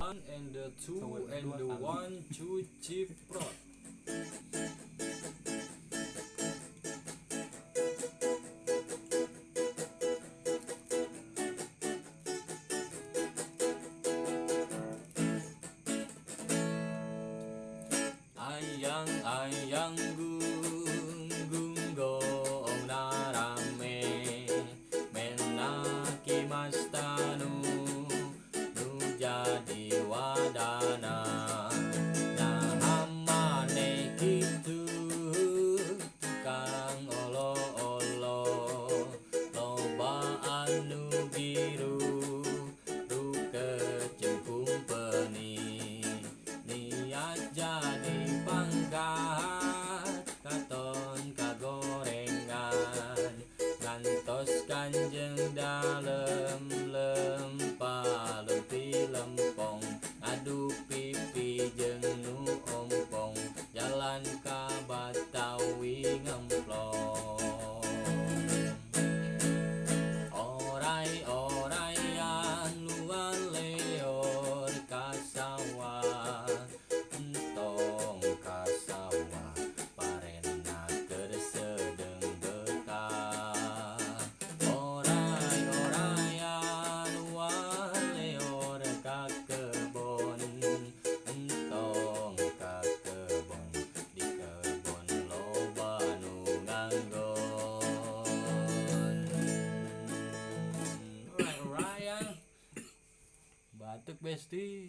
one and the two and the one two ciprot. Ayang ayang gung go narame menaki mastanu nu jadi wadana nah amane kitu kang olo olo loba anu biru ru kecengkung peni niat jadi pangkat katon kagorengan ngantos kanjeng dalem lempah lempi lempong adu pipi jeung nu ompong jalan ka Batawi ngemplong orai-oraian luar leor ka sawah entong ka sawah parena keur sedeng bekah orai-oraian luar leor ka kebon entong ka kebon di kebon loba nu nganggon orai-oraian batuk besti.